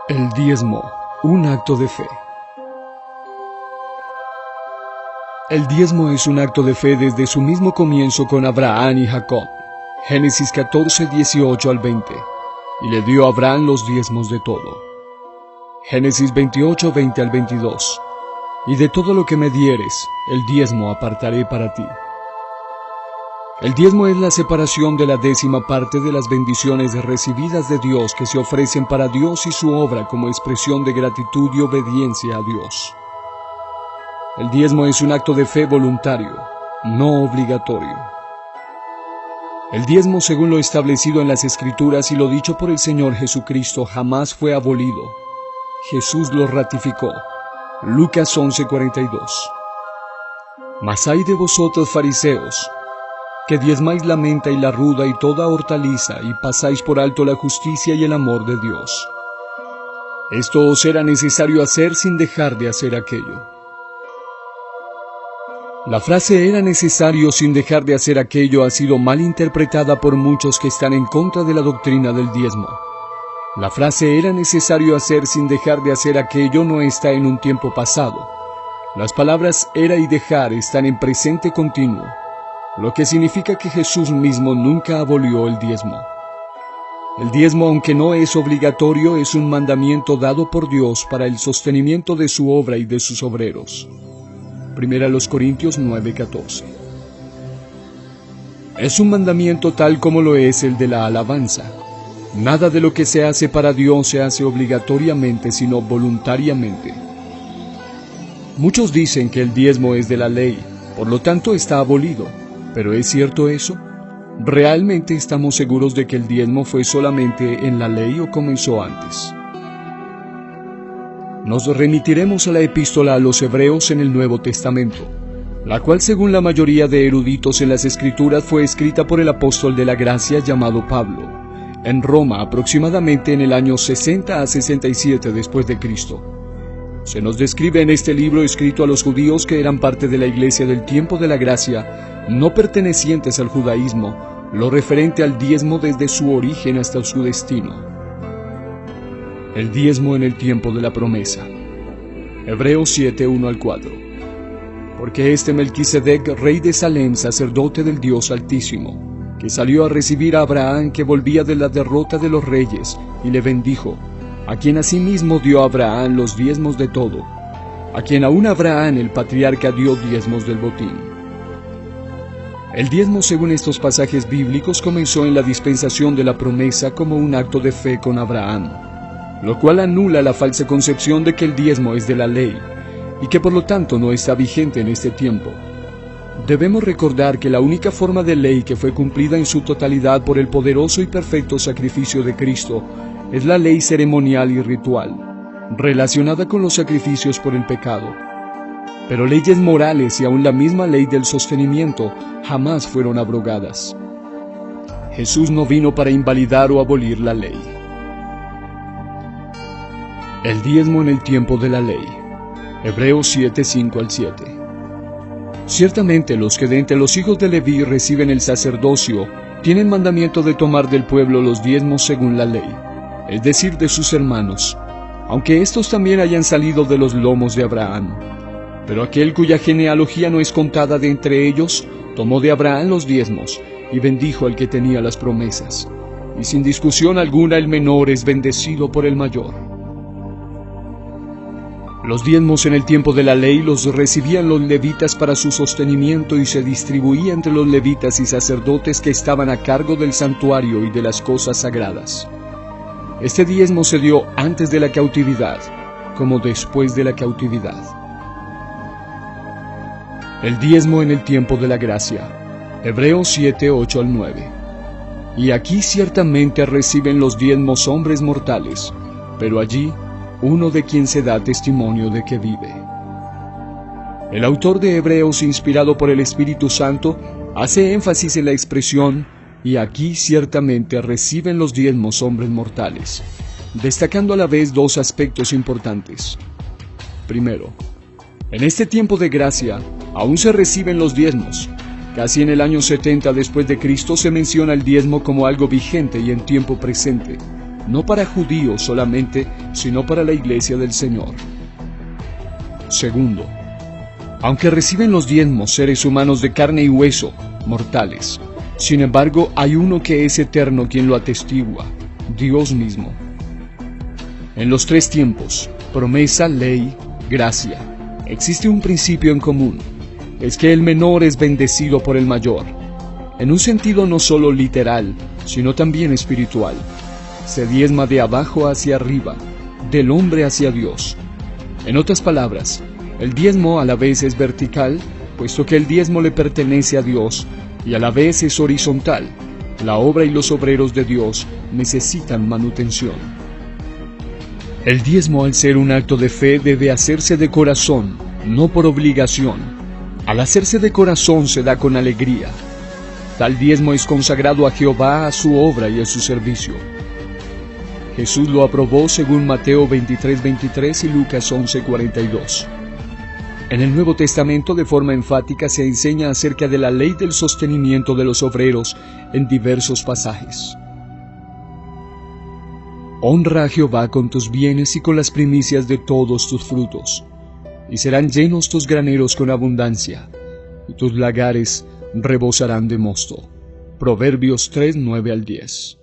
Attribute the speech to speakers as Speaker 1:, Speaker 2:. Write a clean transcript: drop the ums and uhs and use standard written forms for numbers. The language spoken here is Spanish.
Speaker 1: El diezmo, un acto de fe. El diezmo es un acto de fe desde su mismo comienzo con Abraham y Jacob. Génesis 14, 18 al 20. Y le dio a Abraham los diezmos de todo. Génesis 28, 20 al 22. Y de todo lo que me dieres, el diezmo apartaré para ti. El diezmo es la separación de la 10ª parte de las bendiciones recibidas de Dios que se ofrecen para Dios y su obra como expresión de gratitud y obediencia a Dios. El diezmo es un acto de fe voluntario, no obligatorio. El diezmo, según lo establecido en las Escrituras y lo dicho por el Señor Jesucristo, jamás fue abolido. Jesús lo ratificó. Lucas 11:42. Mas ay de vosotros, fariseos, que diezmáis la menta y la ruda y toda hortaliza, y pasáis por alto la justicia y el amor de Dios. Esto os era necesario hacer sin dejar de hacer aquello. La frase "era necesario sin dejar de hacer aquello" ha sido mal interpretada por muchos que están en contra de la doctrina del diezmo. La frase "era necesario hacer sin dejar de hacer aquello" no está en un tiempo pasado. Las palabras "era" y "dejar" están en presente continuo, lo que significa que Jesús mismo nunca abolió el diezmo. El diezmo, aunque no es obligatorio, es un mandamiento dado por Dios para el sostenimiento de su obra y de sus obreros. 1 Corintios 9:14. Es un mandamiento tal como lo es el de la alabanza. Nada de lo que se hace para Dios se hace obligatoriamente, sino voluntariamente. Muchos dicen que el diezmo es de la ley, por lo tanto está abolido. ¿Pero es cierto eso? ¿Realmente estamos seguros de que el diezmo fue solamente en la ley o comenzó antes? Nos remitiremos a la epístola a los Hebreos en el Nuevo Testamento, la cual, según la mayoría de eruditos en las Escrituras, fue escrita por el apóstol de la gracia llamado Pablo, en Roma aproximadamente en el año 60 a 67 después de Cristo. Se nos describe en este libro escrito a los judíos que eran parte de la iglesia del tiempo de la gracia, no pertenecientes al judaísmo, lo referente al diezmo desde su origen hasta su destino. El diezmo en el tiempo de la promesa. Hebreos 7, 1 al 4. Porque este Melquisedec, rey de Salem, sacerdote del Dios Altísimo, que salió a recibir a Abraham, que volvía de la derrota de los reyes, y le bendijo, a quien asimismo dio a Abraham los diezmos de todo, a quien aún Abraham el patriarca dio diezmos del botín. El diezmo, según estos pasajes bíblicos, comenzó en la dispensación de la promesa como un acto de fe con Abraham, lo cual anula la falsa concepción de que el diezmo es de la ley, y que por lo tanto no está vigente en este tiempo. Debemos recordar que la única forma de ley que fue cumplida en su totalidad por el poderoso y perfecto sacrificio de Cristo es la ley ceremonial y ritual, relacionada con los sacrificios por el pecado. Pero leyes morales y aún la misma ley del sostenimiento jamás fueron abrogadas. Jesús no vino para invalidar o abolir la ley. El diezmo en el tiempo de la ley. Hebreos 7, 5 al 7. Ciertamente los que de entre los hijos de Leví reciben el sacerdocio tienen mandamiento de tomar del pueblo los diezmos según la ley, es decir, de sus hermanos, aunque estos también hayan salido de los lomos de Abraham. Pero aquel cuya genealogía no es contada de entre ellos, tomó de Abraham los diezmos, y bendijo al que tenía las promesas. Y sin discusión alguna el menor es bendecido por el mayor. Los diezmos en el tiempo de la ley los recibían los levitas para su sostenimiento y se distribuía entre los levitas y sacerdotes que estaban a cargo del santuario y de las cosas sagradas. Este diezmo se dio antes de la cautividad, como después de la cautividad. El diezmo en el tiempo de la gracia. Hebreos 7, 8 al 9. Y aquí ciertamente reciben los diezmos hombres mortales, pero allí uno de quien se da testimonio de que vive. El autor de Hebreos, inspirado por el Espíritu Santo, hace énfasis en la expresión "y aquí ciertamente reciben los diezmos hombres mortales", destacando a la vez dos aspectos importantes. Primero, en este tiempo de gracia aún se reciben los diezmos. Casi en el año 70 después de Cristo se menciona el diezmo como algo vigente y en tiempo presente. no para judíos solamente, sino para la iglesia del Señor. Segundo, aunque reciben los diezmos seres humanos de carne y hueso, mortales, sin embargo hay uno que es eterno quien lo atestigua, Dios mismo. En los tres tiempos, promesa, ley, gracia, existe un principio en común, es que el menor es bendecido por el mayor, en un sentido no solo literal, sino también espiritual. Se diezma de abajo hacia arriba, del hombre hacia Dios. En otras palabras, el diezmo a la vez es vertical, puesto que el diezmo le pertenece a Dios, y a la vez es horizontal. La obra y los obreros de Dios necesitan manutención. El diezmo, al ser un acto de fe, debe hacerse de corazón, no por obligación. Al hacerse de corazón se da con alegría. Tal diezmo es consagrado a Jehová, a su obra y a su servicio. Jesús lo aprobó según Mateo 23:23 y Lucas 11:42. En el Nuevo Testamento de forma enfática se enseña acerca de la ley del sostenimiento de los obreros en diversos pasajes. Honra a Jehová con tus bienes y con las primicias de todos tus frutos, y serán llenos tus graneros con abundancia, y tus lagares rebosarán de mosto. Proverbios 3:9 al 10.